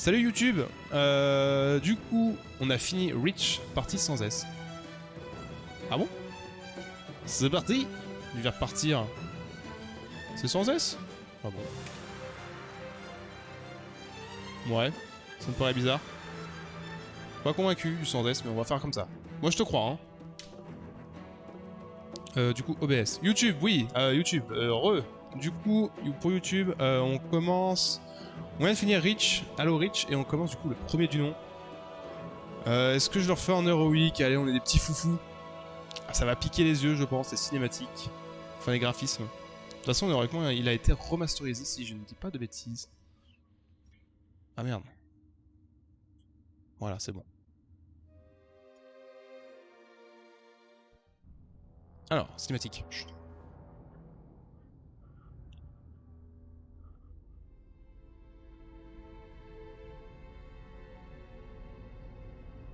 Salut YouTube. Du coup, on a fini Reach, partie sans S. Ah bon? C'est parti. Il va repartir. C'est sans S? Ah bon. Ouais, ça me paraît bizarre. Pas convaincu du sans S, mais on va faire comme ça. Moi je te crois, hein. Du coup, OBS. YouTube, oui, YouTube, Du coup, pour YouTube, on commence... On vient de finir Reach, Halo Reach, et on commence du coup le premier du nom. Est-ce que je le refais en héroïque? Allez, on est des petits foufous. Ça va piquer les yeux, je pense, les cinématiques. Enfin, les graphismes. De toute façon, théoriquement, il a été remasterisé, si je ne dis pas de bêtises. Ah merde. Voilà, c'est bon. Alors, cinématique. Chut.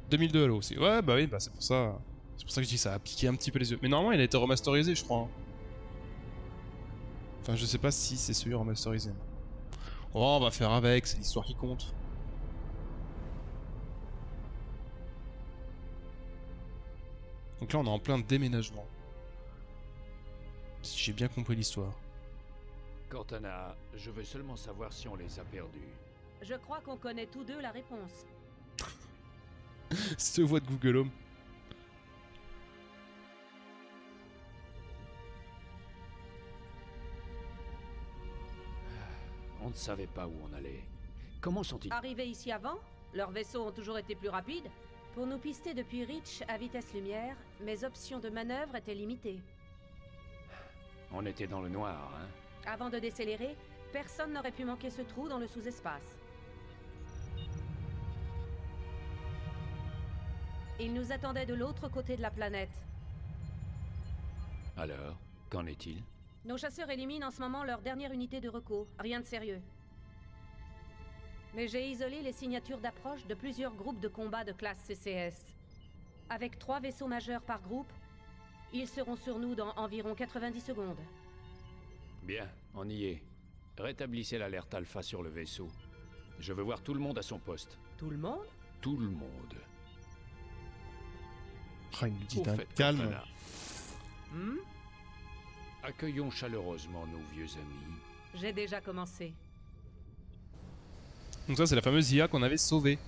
« 2002 Halo aussi. Ouais, bah oui, bah c'est pour ça. C'est pour ça que je dis que ça a piqué un petit peu les yeux. Mais normalement, il a été remasterisé, je crois. Hein. Enfin, je sais pas si c'est celui remasterisé. Oh, on va faire avec, c'est l'histoire qui compte. Donc là, on est en plein déménagement. Si j'ai bien compris l'histoire. Cortana, je veux seulement savoir si on les a perdus. Je crois qu'on connaît tous deux la réponse. Cette voix de Google Home. On ne savait pas où on allait. Comment sont-ils? Arrivés ici avant, leurs vaisseaux ont toujours été plus rapides. Pour nous pister depuis Reach à vitesse lumière, mes options de manœuvre étaient limitées. On était dans le noir, hein? Avant de décélérer, personne n'aurait pu manquer ce trou dans le sous-espace. Ils nous attendaient de l'autre côté de la planète. Alors, qu'en est-il? Nos chasseurs éliminent en ce moment leur dernière unité de recours. Rien de sérieux. Mais j'ai isolé les signatures d'approche de plusieurs groupes de combat de classe CCS. Avec 3 vaisseaux majeurs par groupe, ils seront sur nous dans environ 90 secondes. Bien, on y est. Rétablissez l'alerte alpha sur le vaisseau. Je veux voir tout le monde à son poste. Tout le monde? Tout le monde. Ah, il nous dit Au d'un fait, calme. Cortana, Hmm? accueillons chaleureusement nos vieux amis. J'ai déjà commencé. Donc ça, c'est la fameuse IA qu'on avait sauvée.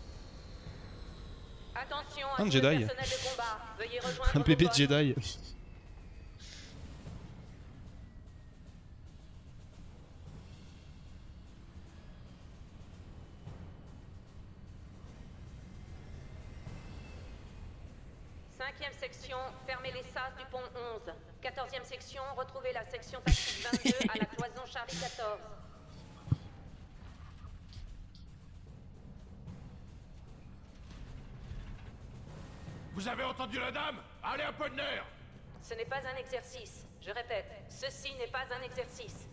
Attention Un à tous Jedi. les personnels de combat. Veuillez rejoindre Un bébé vos postes. Jedi. Cinquième section, fermez les sas du pont 11. 14e section, retrouvez la section tactique 22 à la cloison Charlie 14. Vous avez entendu la dame? Allez, un peu de nerf! Ce n'est pas un exercice. Je répète, ceci n'est pas un exercice.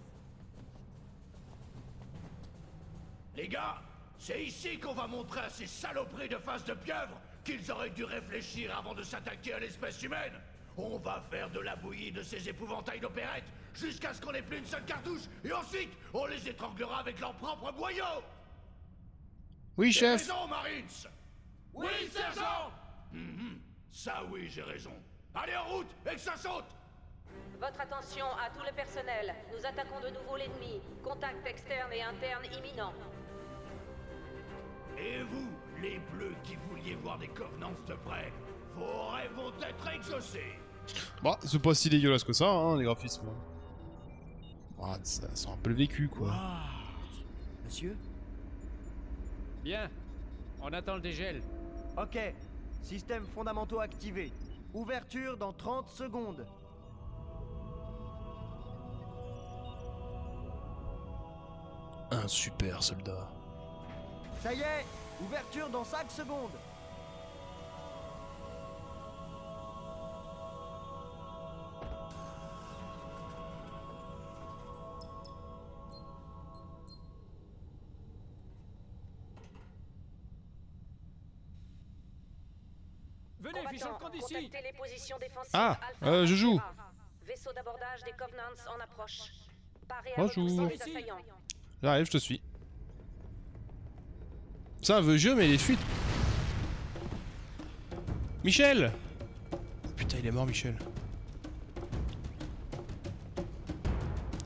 Les gars, c'est ici qu'on va montrer à ces saloperies de face de pieuvre qu'ils auraient dû réfléchir avant de s'attaquer à l'espèce humaine. On va faire de la bouillie de ces épouvantails d'opérette jusqu'à ce qu'on ait plus une seule cartouche, et ensuite on les étranglera avec leurs propres boyaux. Oui, J'ai chef. raison, Marines. Oui, sergent. Ça oui, j'ai raison. Allez en route et que ça saute. Votre attention à tout le personnel. Nous attaquons de nouveau l'ennemi. Contact externe et interne imminent. Et vous, les bleus qui vouliez voir des Covenants de près, vos rêves vont être exaucés. Bah, c'est pas si dégueulasse que ça, hein, les graphismes. Ah, ça sent un peu le vécu, quoi. Monsieur? Bien, on attend le dégel. Ok. Systèmes fondamentaux activés. Ouverture dans 30 secondes. Un super soldat. Ça y est! Ouverture dans 5 secondes. Venez, fichons le camp d'ici. Contactez les positions défensives Ah, Alpha je joue. Alpha. Vaisseau d'abordage des Covenants en approche. Parez à Bonjour. repousser les assaillants. J'arrive, je te suis. C'est un vieux jeu, mais il est fluide. Michel! Putain, il est mort, Michel.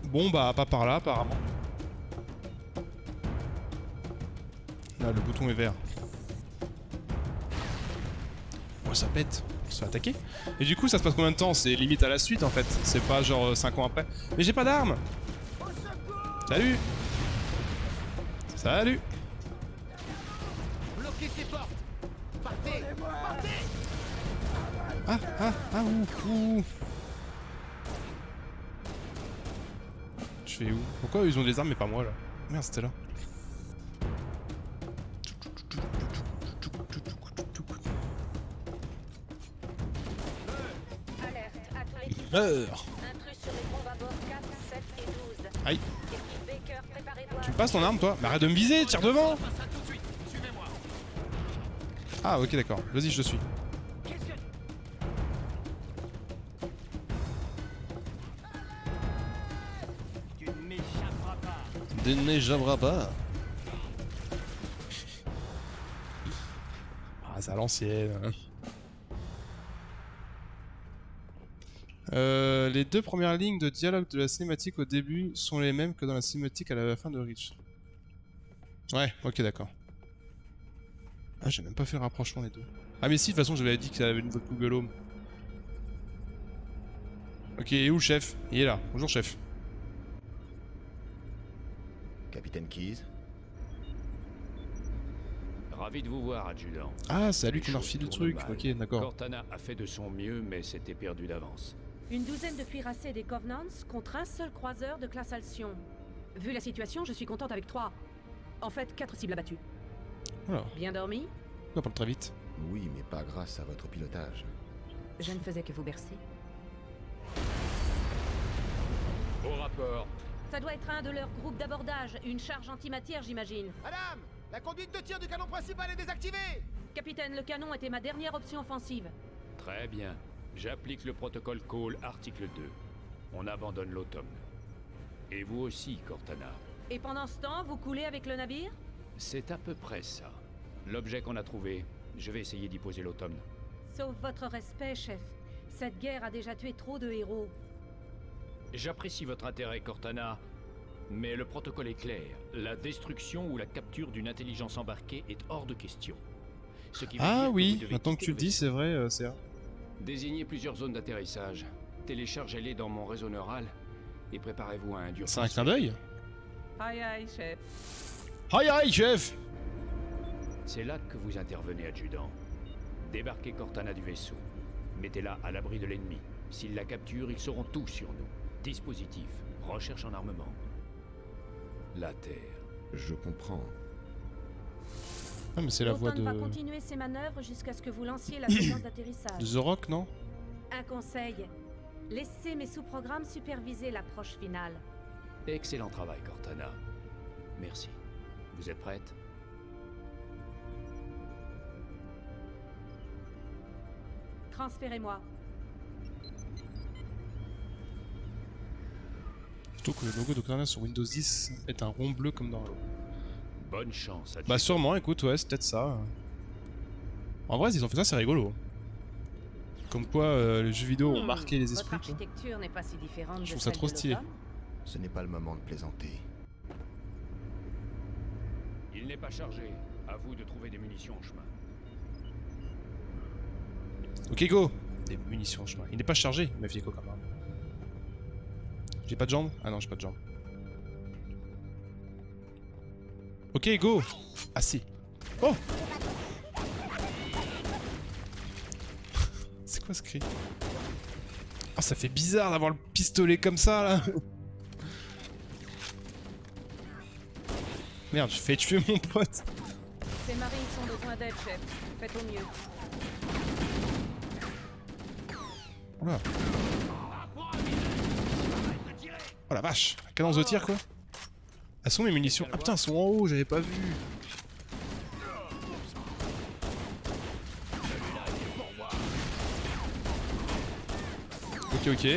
Bon, bah, pas par là, apparemment. Là, le bouton est vert. Oh, ça pète. On se fait attaquer. Et du coup, ça se passe combien de temps? C'est limite à la suite, en fait. C'est pas genre 5 ans après. Mais j'ai pas d'armes! Salut! Salut! Bloquez ces portes. Partez. Partez. Ouh. Je fais où? Pourquoi ils ont des armes mais pas moi là? Merde, c'était là. Alerte à tout l'équipage. Meurs! Intrus sur les bombes à bord 4, 7 et 12. Aïe. Équipe Baker, préparez-vous à... Tu me passes ton arme toi? Mais arrête de me viser, tire devant! Ah ok d'accord, vas-y je te suis. Tu ne m'échapperas pas. Ah c'est à l'ancienne. Les deux premières lignes de dialogue de la cinématique au début sont les mêmes que dans la cinématique à la fin de Reach. Ouais, ok d'accord. Ah j'ai même pas fait le rapprochement des deux. Ah mais si de toute façon j'avais dit que ça avait une voix de Google Home. Ok, et où le chef? Il est là. Bonjour chef. Capitaine Keyes. Ravi de vous voir, adjudant. Ah c'est à lui Les qui m'a choses refilé le tournent truc. mal. Ok d'accord. Cortana a fait de son mieux, mais c'était perdu d'avance. Une douzaine de cuirassés des Covenants contre un seul croiseur de classe Alcyon. Vu la situation, je suis contente avec 3. En fait, 4 cibles abattues. Voilà. Bien dormi? Pourquoi parle très vite? Oui, mais pas grâce à votre pilotage. Je ne faisais que vous bercer. Au rapport. Ça doit être un de leurs groupes d'abordage, une charge antimatière j'imagine. Madame, la conduite de tir du canon principal est désactivée. Capitaine, le canon était ma dernière option offensive. Très bien. J'applique le protocole Call, article 2. On abandonne l'automne. Et vous aussi, Cortana. Et pendant ce temps, vous coulez avec le navire? C'est à peu près ça. L'objet qu'on a trouvé, je vais essayer d'y poser l'automne. Sauf votre respect, chef. Cette guerre a déjà tué trop de héros. J'apprécie votre intérêt, Cortana, mais le protocole est clair. La destruction ou la capture d'une intelligence embarquée est hors de question. Ce qui veut dire Ah que vous oui, devez maintenant que quitter tu le dis vaisseau. c'est vrai, c'est vrai. Désignez plusieurs zones d'atterrissage. Téléchargez-les dans mon réseau neural et préparez-vous à un dur. C'est un clin d'œil? Aïe aïe, chef. Aïe aïe chef! C'est là que vous intervenez, adjudant. Débarquez Cortana du vaisseau. Mettez-la à l'abri de l'ennemi. S'ils la capturent, ils sauront tout sur nous. Dispositif, recherche en armement. La Terre. Je comprends. Ah mais c'est la voix L'automne de... va continuer ses manœuvres jusqu'à ce que vous lanciez la séquence d'atterrissage. de The Rock, non? Un conseil. Laissez mes sous-programmes superviser l'approche finale. Excellent travail, Cortana. Merci. Vous êtes prête? Transférez-moi. Plutôt que le logo d'Octana sur Windows 10 est un rond bleu comme dans Halo. Bonne chance, adjudant. Bah sûrement, écoute, ouais, c'est peut-être ça. En vrai, s'ils ont fait ça, c'est rigolo. Comme quoi, les jeux vidéo ont marqué les Votre esprits, quoi. architecture n'est pas si différente de Je trouve ça celle trop de stylé. l'automne. Ce n'est pas le moment de plaisanter. Il n'est pas chargé. À vous de trouver des munitions en chemin. Ok, go! Des munitions en chemin. Il n'est pas chargé, ma vieille coca. J'ai pas de jambes? Ah non, j'ai pas de jambes. Ok, go! Ah si. Oh! C'est quoi ce cri? Oh, ça fait bizarre d'avoir le pistolet comme ça, là! Merde, j'ai fait tuer mon pote! Ces marines ont besoin d'aide, chef. Faites au mieux. Oh là. Oh la vache! Cadence de tir, quoi! Elles sont mes munitions? Ah putain, elles sont en haut, j'avais pas vu! Ok, ok.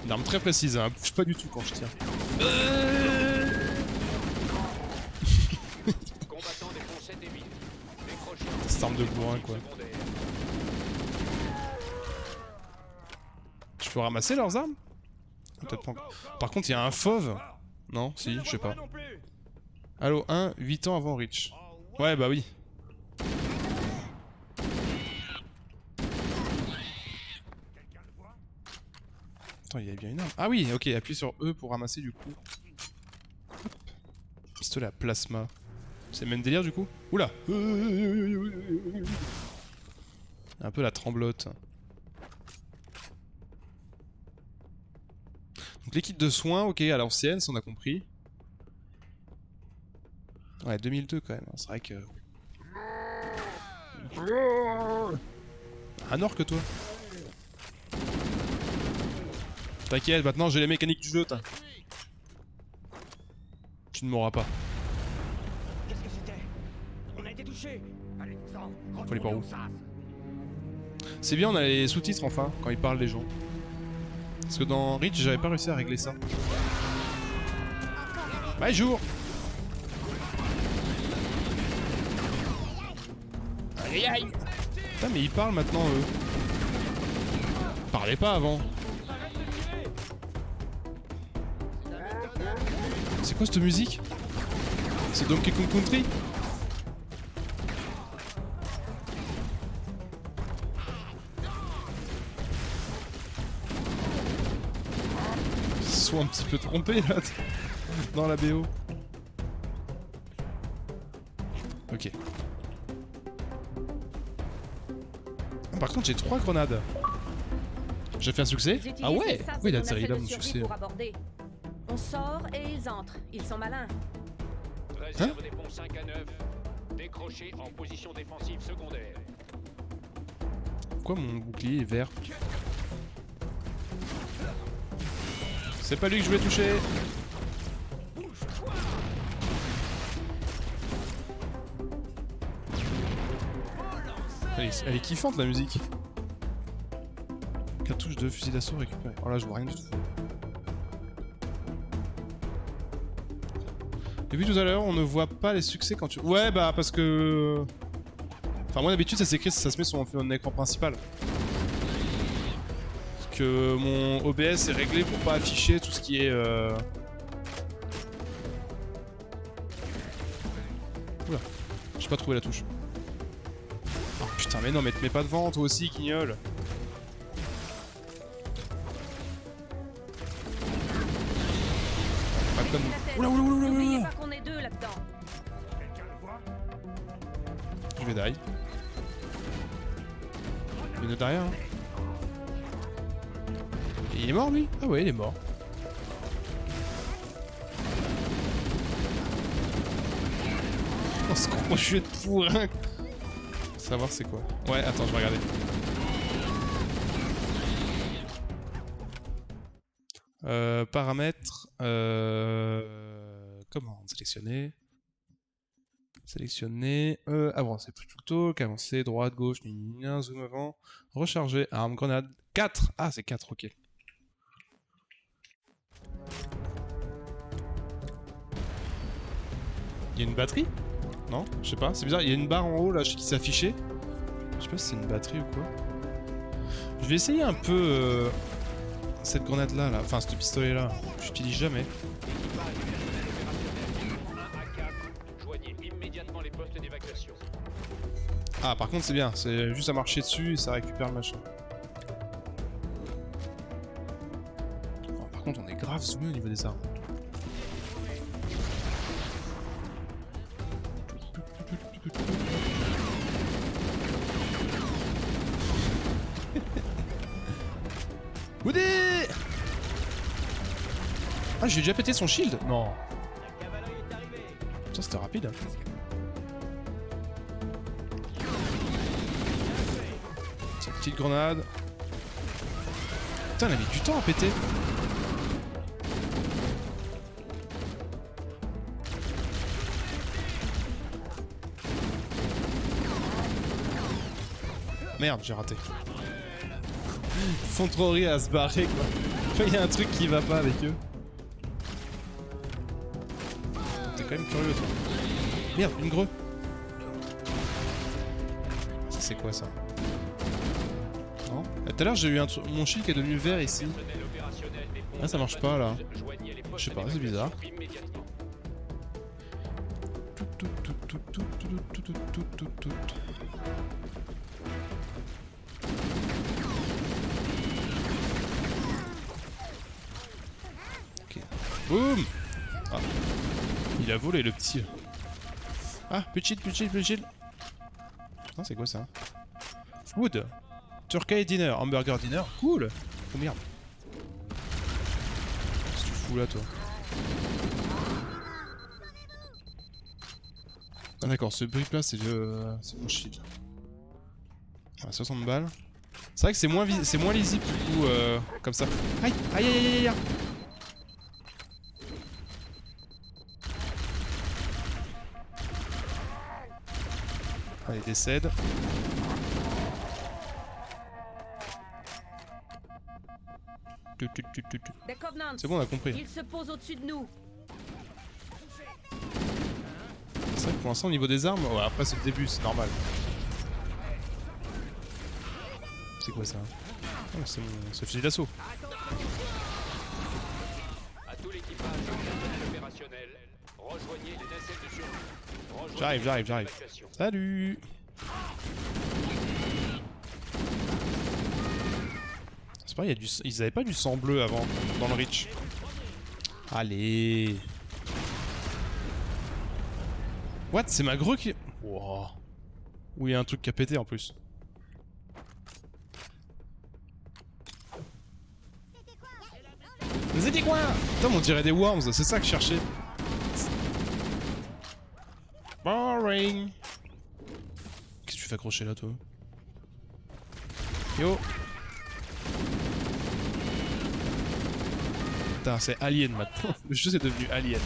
Une arme très précise, hein. Bouge pas du tout quand je tire. cette arme de bourrin quoi. Je peux ramasser leurs armes? Peut-être pas encore. Par contre, il y a un fauve. Non, si, je sais pas. Allo 1, 8 ans avant Reach. Ouais, bah oui. Attends, il y a bien une arme. Ah oui, ok, appuie sur E pour ramasser du coup. Hop. Pistolet à plasma. C'est le même délire du coup? Oula! Un peu la tremblote. Donc les kits de soins, ok, à l'ancienne, ça on a compris. Ouais, 2002 quand même, hein, c'est vrai que... Un orc toi. T'inquiète, maintenant j'ai les mécaniques du jeu, tu ne mourras pas. Qu'est-ce que c'était? On a été touché. Allez, Faut aller par où? C'est bien, on a les sous-titres enfin, quand ils parlent les gens. Parce que dans Reach, j'avais pas réussi à régler ça. Bye jour! Aïe aïe! Putain, mais ils parlent maintenant eux. Ils parlaient pas avant. C'est quoi cette musique? C'est Donkey Kong Country? Ils se sont un petit peu trompés là dans la BO. Ok. Par contre j'ai 3 grenades. J'ai fait un succès? Ah ouais! Oui, il a série là mon succès. On sort et ils entrent. Ils sont malins. Réserve des ponts 5 à 9. Décroché en position défensive secondaire. Pourquoi mon bouclier est vert? C'est pas lui que je voulais toucher! Elle est kiffante la musique. Cartouche de fusil d'assaut récupérée. Oh là je vois rien du tout. Depuis tout à l'heure on ne voit pas les succès quand tu... Ouais bah parce que... Enfin moi d'habitude ça s'écrit, ça se met sur mon écran principal. Parce que mon OBS est réglé pour pas afficher tout ce qui est... Oula, j'ai pas trouvé la touche. Oh putain mais non mais te mets pas devant toi aussi guignol. Pas comme... Oula oula oula oula. N'oubliez pas qu'on est deux là-dedans. Je vais die. Il y en a derrière hein. Et il est mort lui? Ah ouais il est mort. Oh ce crochet de pourrin. Savoir c'est quoi. Ouais attends je vais regarder. Paramètres. Commande. Sélectionner. Sélectionner. Avancer plutôt. Avancer. Droite, gauche. Zoom avant. Recharger. Arme, grenade. 4. Ah c'est 4, ok. Il y a une batterie? Non? Je sais pas. C'est bizarre. Il y a une barre en haut là qui s'affichait. Je sais pas si c'est une batterie ou quoi. Je vais essayer un peu cette grenade là, enfin ce pistolet là. J'utilise jamais. Ah par contre c'est bien, c'est juste à marcher dessus et ça récupère le machin. Oh, par contre on est grave zoomé au niveau des armes. Woody! Ah j'ai déjà pété son shield? Non. Ça c'était rapide. Tiens, petite grenade. Putain elle a mis du temps à péter. Merde j'ai raté. Ils font trop rire à se barrer quoi. Il y a un truc qui va pas avec eux. T'es quand même curieux toi. Merde, une greu. C'est quoi ça? Non. Tout à l'heure j'ai eu mon shield qui est devenu vert ici. Ah ça marche pas là. Je sais pas, c'est bizarre. Ok. Boum. Ah. Il a volé le petit. Ah, plus de shield, plus de shield, plus de shield. Ah, c'est quoi ça? Food. Turkey dinner, hamburger dinner. Cool. Oh merde. Qu'est-ce que tu fous là toi? Ah d'accord, ce brick là c'est mon shield. Ah, 60 balles. C'est vrai que c'est moins lisible du coup comme ça. Aïe aïe aïe aïe aïe. Allez, décède. Des Covenants. C'est bon, on a compris. Ils se posent au-dessus de nous. C'est vrai que pour l'instant au niveau des armes, ouais, après c'est le début, c'est normal. C'est quoi ça? Oh, c'est mon fusil d'assaut. À tout l'équipage personnel opérationnel, rejoignez les nacelles de survie. J'arrive. Salut. C'est pas, ils avaient pas du sang bleu avant dans le Reach. Allez. What? C'est ma grue qui... Wow. Où il y a un truc qui a pété en plus. C'était quoi? Putain, on dirait des worms, c'est ça que je cherchais. Boring. Qu'est-ce que tu fais accrocher là, toi? Yo. Putain, c'est Alien maintenant. Le jeu c'est devenu Alien.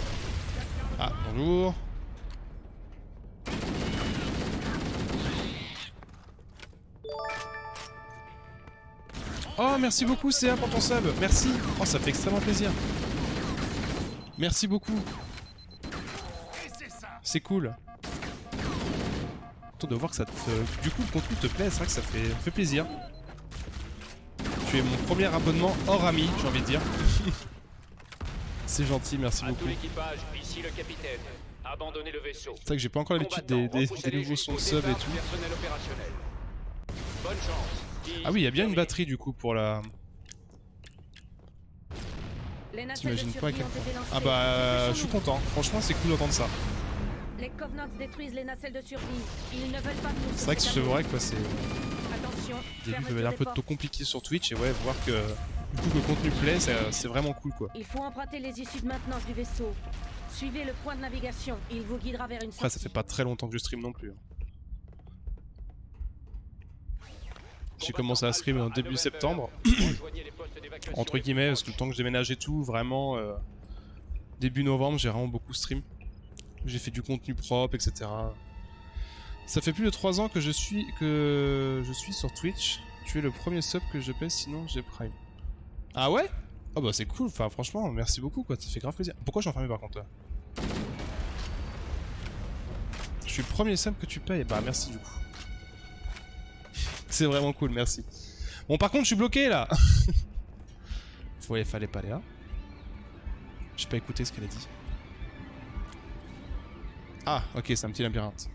Ah, bonjour. Oh, merci beaucoup, CA, pour ton sub. Merci. Oh, ça fait extrêmement plaisir. Merci beaucoup. C'est cool. Toi de voir que ça te... Du coup, le contenu te plaît, c'est vrai que ça fait plaisir. Tu es mon premier abonnement hors ami, j'ai envie de dire. C'est gentil, merci beaucoup. Tout l'équipage, ici le capitaine. Abandonnez le vaisseau. C'est vrai que j'ai pas encore l'habitude des nouveaux sons de sub et tout. Bonne chance. Ah oui, il y a bien une batterie du coup pour la... T'imagines pas à quel point. Ah bah, je suis content. Franchement, c'est cool d'entendre ça. Les Covenants détruisent les nacelles de survie. Ils ne veulent pas que nous... C'est vrai que c'est vrai que quoi, c'est... Attention, Au début, ça va être un peu trop compliqué sur Twitch et ouais, voir que du coup le contenu plaît, c'est vraiment cool quoi. Il faut emprunter les issues de maintenance du vaisseau. Suivez le point de navigation, il vous guidera vers une sortie. Après, ça fait pas très longtemps que je stream non plus. J'ai commencé à stream en début septembre, entre guillemets, parce que le temps que je déménage et tout, vraiment, début novembre, j'ai vraiment beaucoup stream. J'ai fait du contenu propre, etc. Ça fait plus de 3 ans que je suis sur Twitch. Tu es le premier sub que je paie, sinon j'ai Prime. Ah ouais? Ah bah c'est cool, enfin franchement, merci beaucoup quoi, ça fait grave plaisir. Pourquoi je suis enfermé par contre là? Je suis le premier sub que tu payes, bah merci du coup. C'est vraiment cool, merci. Bon par contre je suis bloqué là. Ouais, fallait pas aller là. J'ai pas écouté ce qu'elle a dit. Ah ok, c'est un petit labyrinthe.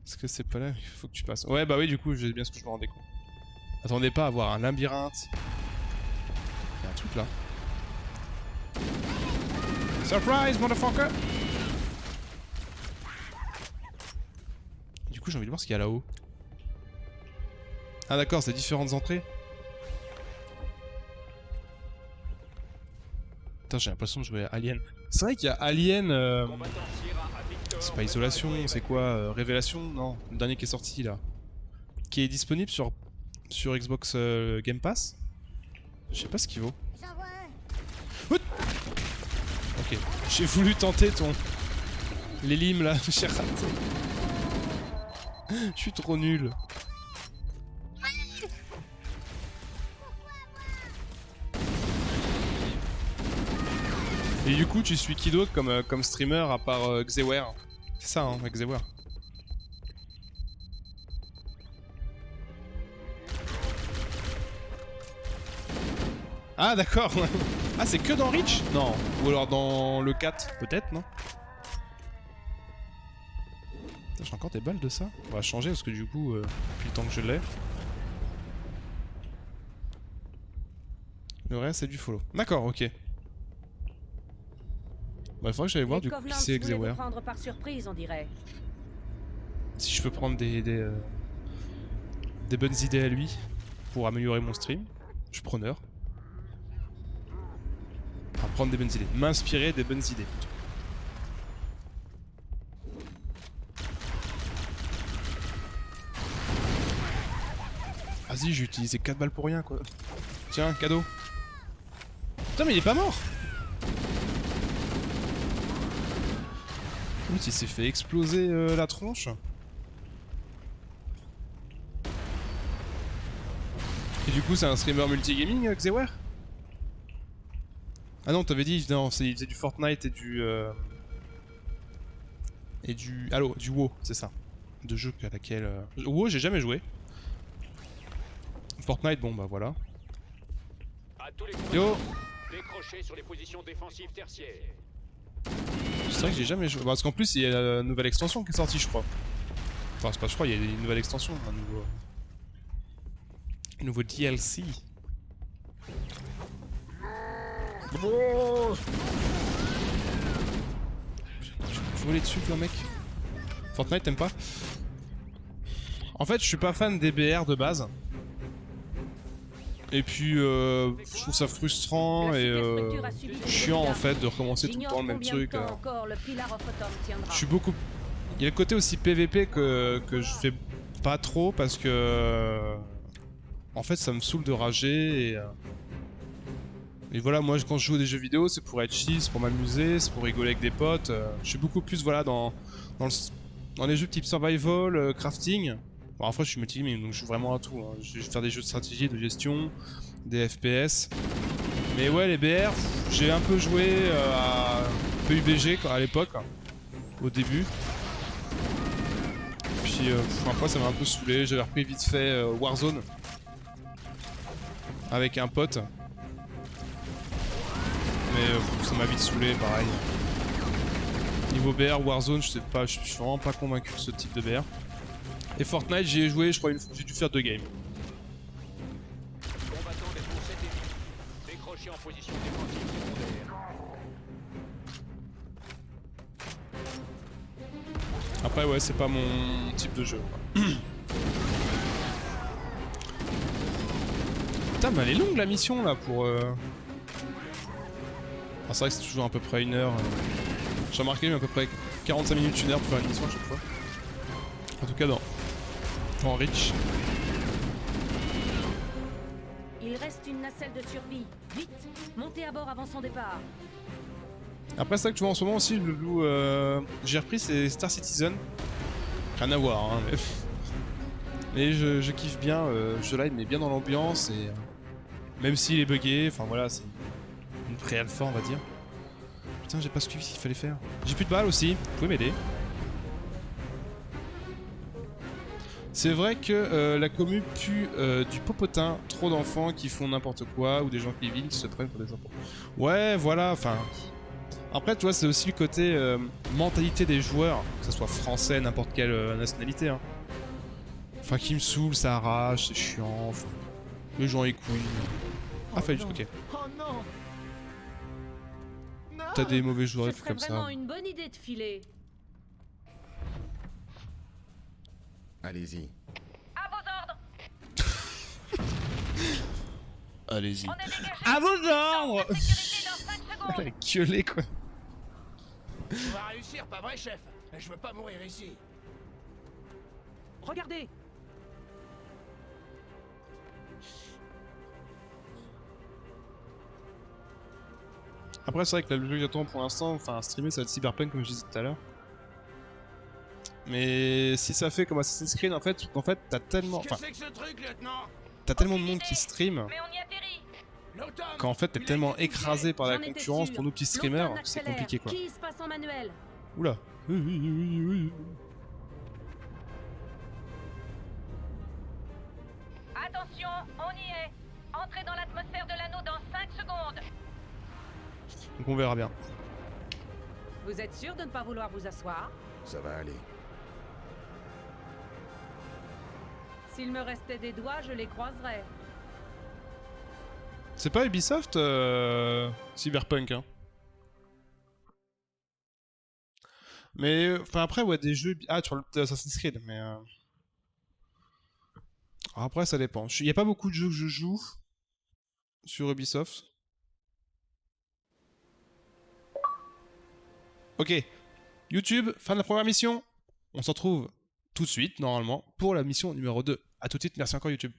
Est-ce que c'est pas là? Il faut que tu passes. Ouais bah oui du coup, j'ai bien ce que je me rendais compte. Attendez pas à avoir un labyrinthe. Il y a un truc là. Surprise, motherfucker! Du coup, j'ai envie de voir ce qu'il y a là-haut. Ah d'accord, c'est différentes entrées. Putain, j'ai l'impression de jouer à Alien. C'est vrai qu'il y a Alien... C'est pas Isolation, c'est quoi Révélation? Non, le dernier qui est sorti là. Qui est disponible sur Xbox Game Pass. Je sais pas ce qu'il vaut. Ok, j'ai voulu tenter ton... L'élim là, j'ai raté. Je suis trop nul. Et du coup, tu suis qui d'autre comme streamer à part Xeware? C'est ça, hein, Xeware. Ah d'accord. Ah c'est que dans Reach? Non. Ou alors dans le 4 peut-être, non? Putain, j'ai encore des balles de ça. On va changer parce que du coup, depuis le temps que je l'ai. Le reste c'est du follow. D'accord, ok. Bah il faudrait que j'aille voir du coup qui c'est Xewer. Prendre par surprise, on dirait. Si je peux prendre des bonnes idées à lui pour améliorer mon stream, je suis preneur. Enfin, prendre des bonnes idées. M'inspirer des bonnes idées. Vas-y, j'ai utilisé 4 balles pour rien, quoi. Tiens, cadeau. Putain, mais il est pas mort. L'autre, il s'est fait exploser la tronche. Et du coup, c'est un streamer multigaming, Xewer? Ah non, t'avais dit, il faisait du Fortnite et du... Allo, du WoW, c'est ça. De jeu à laquelle... WoW, j'ai jamais joué. Fortnite, bon bah voilà. Yo! Décrocher sur les positions défensives tertiaires. C'est vrai que j'ai jamais joué. Parce qu'en plus, il y a la nouvelle extension qui est sortie, je crois. Enfin, c'est pas je crois, il y a une nouvelle extension, un nouveau DLC. Oh, je volais dessus, toi, mec. Fortnite, t'aimes pas? En fait, je suis pas fan des BR de base. Et puis, je trouve ça frustrant et chiant en fait de recommencer tout le temps le même truc. Je suis beaucoup. Il y a le côté aussi PVP que je fais pas trop parce que. En fait, ça me saoule de rager et voilà, moi quand je joue à des jeux vidéo, c'est pour être chill, c'est pour m'amuser, c'est pour rigoler avec des potes. Je suis beaucoup plus voilà dans les jeux type survival, crafting. Bon, après, je suis multi-gaming, donc je joue vraiment à tout. Hein. Je vais faire des jeux de stratégie, de gestion, des FPS. Mais ouais, les BR, j'ai un peu joué à PUBG à l'époque, au début. Puis après, ça m'a un peu saoulé. J'avais repris vite fait Warzone avec un pote. Mais ça m'a vite saoulé, pareil. Niveau BR, Warzone, je suis vraiment pas convaincu de ce type de BR. Et Fortnite, j'y ai joué, je crois, j'ai dû faire 2 games. Combattant des forces ennemies. Décroché en position défensive secondaire. Après, ouais, c'est pas mon type de jeu. Putain, mais elle est longue la mission là pour. Ah, c'est vrai que c'est toujours à peu près 1 heure. J'ai remarqué, mais à peu près 45 minutes, 1 heure pour faire une mission à chaque fois. En tout cas, en Reach. Il reste une nacelle de survie. Vite, montez à bord avant son départ. Après, c'est ça que tu vois en ce moment aussi, le loup. J'ai repris, c'est Star Citizen. Rien à voir, hein, mais je kiffe bien. Ce jeu-là, il me met bien dans l'ambiance et. Même s'il est buggé, enfin voilà, c'est une pré-alpha, on va dire. Putain, j'ai pas suivi ce qu'il fallait faire. J'ai plus de balles aussi, vous pouvez m'aider. C'est vrai que la commu pue du popotin, trop d'enfants qui font n'importe quoi, ou des gens qui vivent, qui se prennent pour des enfants. Ouais, voilà, enfin... Après, tu vois, c'est aussi le côté mentalité des joueurs, que ce soit français, n'importe quelle nationalité. Hein. Enfin, qui me saoule, ça arrache, c'est chiant, enfin... Les gens les couilles. Ah, fallait juste, ok. Oh non. T'as des mauvais joueurs et tout comme C'est ça. vraiment une bonne idée de filer. Allez-y. À vos ordres. Allez-y. On est dégagé. À vos ordres. Sécurité dans 5 secondes. Elle a gueulé, quoi. On va réussir, pas vrai, chef? Je veux pas mourir ici. Regardez. Après, c'est vrai que le jeu que j'attends pour l'instant, enfin, streamer, ça va être Cyberpunk, comme je disais tout à l'heure. Mais si ça fait comme Assassin's Creed, en fait, t'as tellement... Qu'est-ce Enfin, que c'est que ce truc, lieutenant? t'as tellement de monde qui stream, Mais on y atterrit. L'automne. qu'en fait, t'es tellement écrasé par la J'en étais concurrence sûre. pour nous petits streamers, L'automne c'est accélère. compliqué, quoi. Qui se passe en manuel? Oula. Attention, on y est. Entrez dans l'atmosphère de l'anneau dans 5 secondes. Donc on verra bien. Vous êtes sûr de ne pas vouloir vous asseoir? Ça va aller. S'il me restait des doigts, je les croiserais. C'est pas Ubisoft Cyberpunk, hein. Mais, enfin après, ouais, des jeux... Ah, tu parles de Assassin's Creed, mais... Après, ça dépend. Il y a pas beaucoup de jeux que je joue sur Ubisoft. Ok. YouTube, fin de la première mission. On se retrouve tout de suite, normalement, pour la mission numéro 2. A tout de suite, merci encore YouTube.